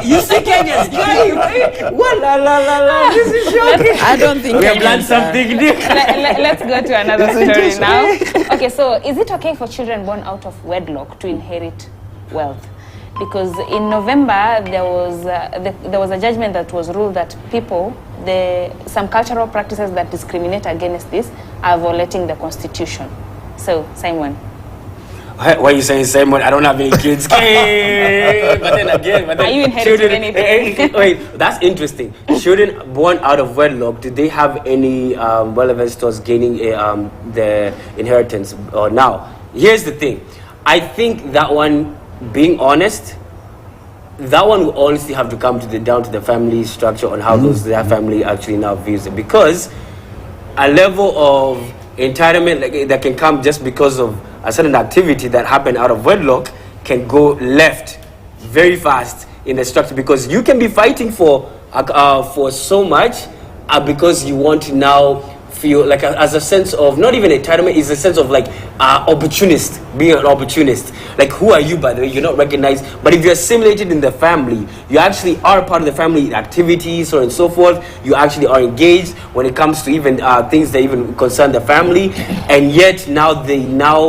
You see Kenyans. This is shocking. I don't think we have learned something new. Let's go to another story now. Okay, so is it okay for children born out of wedlock to inherit wealth? Because in November there was a judgment that was ruled that some cultural practices that discriminate against this are violating the constitution. So, Simon. Why are you saying Simon? I don't have any kids. But then are you inheriting anything? Wait, that's interesting. Children born out of wedlock, do they have any relevance towards gaining the inheritance? Now, here's the thing. I think that one, being honest, that one will honestly have to come down to the family structure on how their family actually now views it, because a level of entitlement that can come just because of a certain activity that happened out of wedlock can go left very fast in the structure, because you can be fighting for so much because you want to now feel like as a sense of not even entitlement, is a sense of like opportunist, being an opportunist. Like, who are you, by the way? You're not recognized. But if you're assimilated in the family, you actually are part of the family activities, so on and so forth. You actually are engaged when it comes to even things that even concern the family, and yet they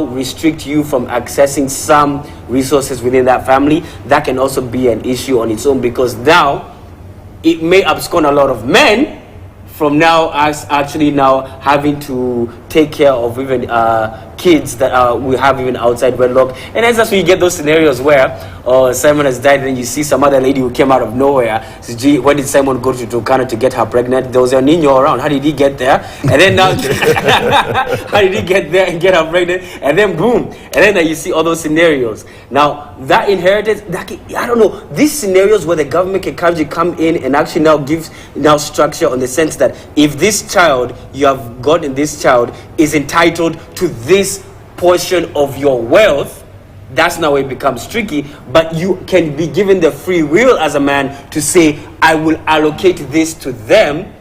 restrict you from accessing some resources within that family. That can also be an issue on its own, because now it may abscond a lot of men from now us actually now having to take care of even kids that we have even outside wedlock. And that's when you get those scenarios where Simon has died, and then you see some other lady who came out of nowhere. So, gee, where did Simon go to Turkana to get her pregnant? There was a Nino around. How did he get there? And then now, how did he get there and get her pregnant? And then boom. And then you see all those scenarios. Now, that inheritance, I don't know, these scenarios where the government can come in and actually now gives structure on the sense that if this child, you have gotten this child, is entitled to this portion of your wealth, that's now where it becomes tricky. But you can be given the free will as a man to say, I will allocate this to them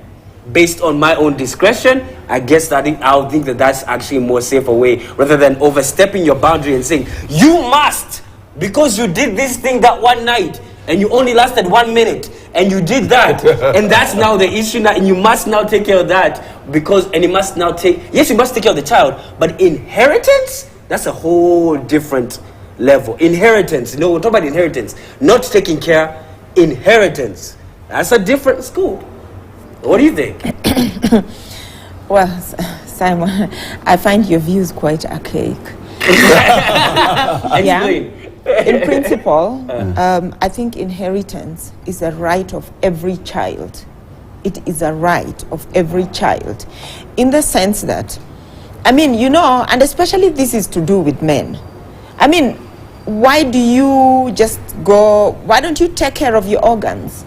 based on my own discretion. I guess I'll think that that's actually a more safer way, rather than overstepping your boundary and saying, you must, because you did this thing that one night and you only lasted 1 minute and you did that, and that's now the issue now, and you must now take care of that, and you must now you must take care of the child, but inheritance, that's a whole different level. Inheritance, we're talking about inheritance, not taking care. Inheritance, that's a different school. What do you think? Well, Simon, I find your views quite archaic. Explain. In principle, I think inheritance is a right of every child. It is a right of every child, in the sense that, and especially this is to do with men. Why don't you take care of your organs?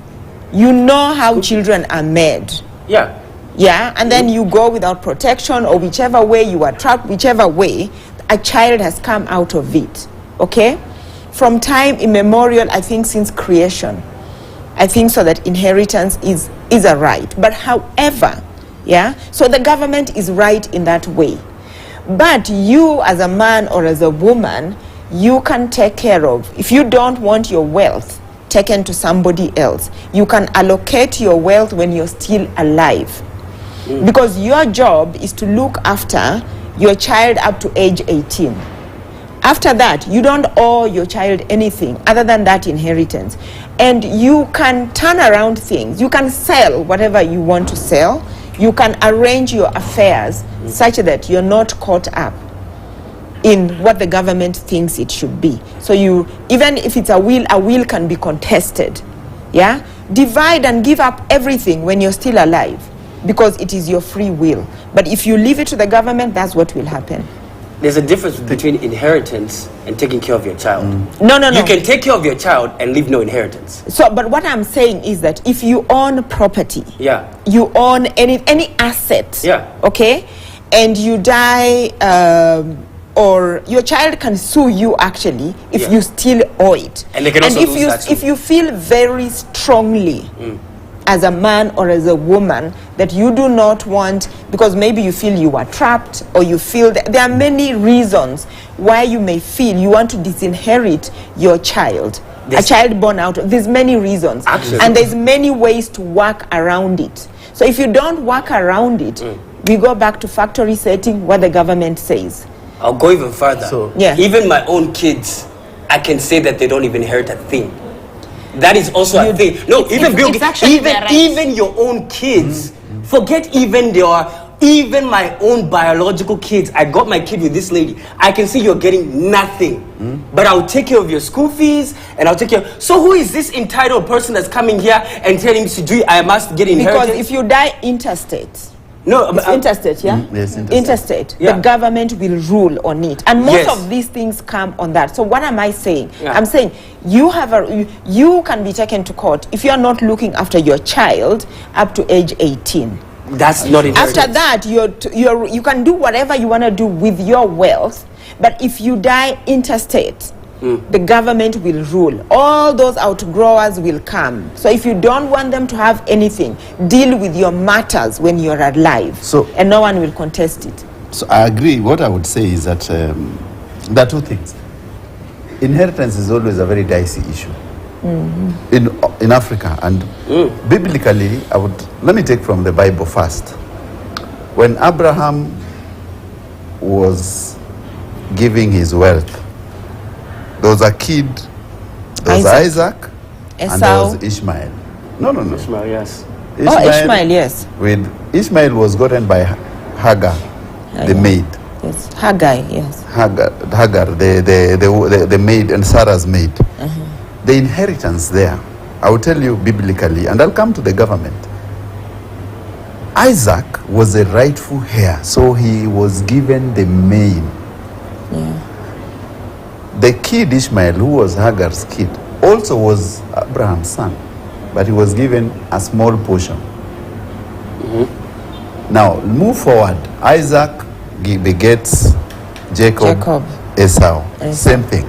You know how children are made. Yeah, and then you go without protection, or whichever way you are trapped, whichever way, a child has come out of it, okay? From time immemorial, I think since creation, I think so that inheritance is a right. But however, so the government is right in that way. But you as a man or as a woman, you can take care of, if you don't want your wealth taken to somebody else, you can allocate your wealth when you're still alive. Because your job is to look after your child up to age 18. After that, you don't owe your child anything other than that inheritance. And you can turn around things. You can sell whatever you want to sell. You can arrange your affairs such that you're not caught up in what the government thinks it should be. So even if it's a will can be contested. Divide and give up everything when you're still alive, because it is your free will. But if you leave it to the government, that's what will happen. There's a difference between inheritance and taking care of your child. No. You can take care of your child and leave no inheritance. So, but what I'm saying is that if you own property, you own any asset, okay, and you die, or your child can sue you actually if you still owe it. And they can also lose that too. If you feel very strongly as a man or as a woman that you do not want, because maybe you feel you are trapped, or you feel that there are many reasons why you may feel you want to disinherit your child, a child born out of, there's many reasons. Absolutely. And there's many ways to work around it. So if you don't work around it, we go back to factory setting, what the government says. I'll go even further. So, yeah. Even my own kids, I can say that they don't even inherit a thing. That is also a thing. No, even your own kids. Forget even my own biological kids. I got my kid with this lady. I can see you're getting nothing. But I'll take care of your school fees and I'll take care. So who is this entitled person that's coming here and telling me I must get inheritance? Because if you die intestate, no, interstate, yeah? Yes, interstate. Yeah. The government will rule on it. And most of these things come on that. So what am I saying? Yeah. I'm saying you can be taken to court if you are not looking after your child up to age 18. That's not inheritance. After that, you can do whatever you want to do with your wealth. But if you die intestate, the government will rule. All those outgrowers will come. So if you don't want them to have anything, deal with your matters when you're alive. So, and no one will contest it. So I agree. What I would say is that there are two things. Inheritance is always a very dicey issue in Africa. And biblically, let me take from the Bible first. When Abraham was giving his wealth, there was a kid, there was Isaac, and there was Ishmael. No. Ishmael, yes. Ishmael, yes. With Ishmael was gotten by Hagar, the maid. Yes, Hagar, yes. Hagar, the maid and Sarah's maid. The inheritance there, I will tell you biblically, and I'll come to the government. Isaac was a rightful heir, so he was given the main. The kid Ishmael, who was Hagar's kid, also was Abraham's son, but he was given a small portion. Now, move forward. Isaac begets Jacob. Esau. Same thing.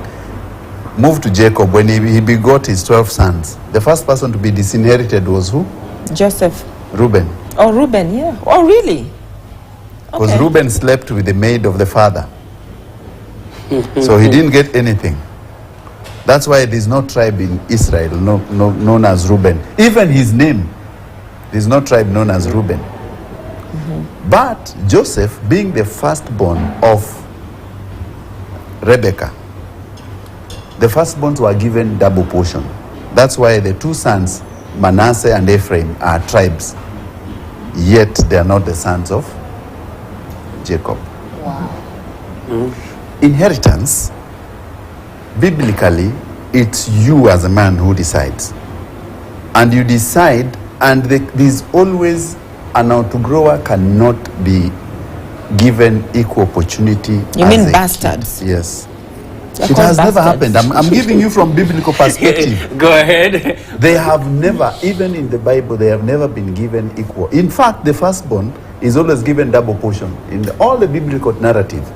Move to Jacob. When he begot his 12 sons, the first person to be disinherited was who? Joseph. Reuben. Oh, Reuben, yeah. Oh, really? Because Reuben slept with the maid of the father. So he didn't get anything. That's why there's no tribe in Israel known as Reuben. Even his name, there's no tribe known as Reuben. But Joseph, being the firstborn of Rebekah, the firstborns were given double portion. That's why the two sons, Manasseh and Ephraim, are tribes. Yet they are not the sons of Jacob. Wow. Inheritance, biblically, it's you as a man who decides. And you decide, and there's always an outgrower cannot be given equal opportunity. You mean bastards? Kid. Yes. It has never happened. I'm giving you from biblical perspective. Go ahead. They have never, even in the Bible, they have never been given equal. In fact, the firstborn is always given double portion. In all the biblical narrative,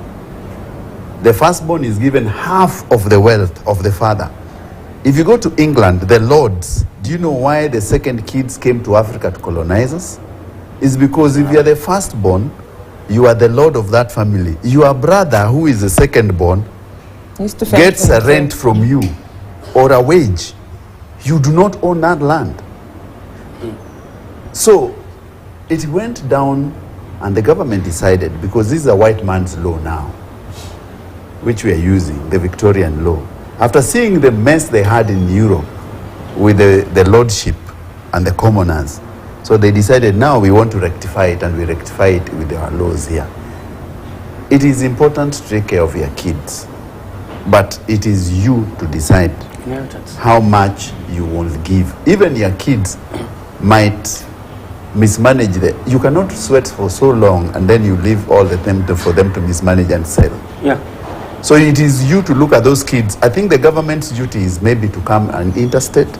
the firstborn is given half of the wealth of the father. If you go to England, the lords, do you know why the second kids came to Africa to colonize us? It's because if you are the firstborn, you are the lord of that family. Your brother, who is the secondborn, gets a rent from you or a wage. You do not own that land. So it went down, and the government decided, because this is a white man's law now, which we are using, the Victorian law. After seeing the mess they had in Europe with the lordship and the commoners, so they decided, now we want to rectify it, and we rectify it with our laws here. It is important to take care of your kids, but it is you to decide how much you will give. Even your kids might mismanage you cannot sweat for so long and then you leave all the time for them to mismanage and sell. Yeah. So it is you to look at those kids. I think the government's duty is maybe to come and interstate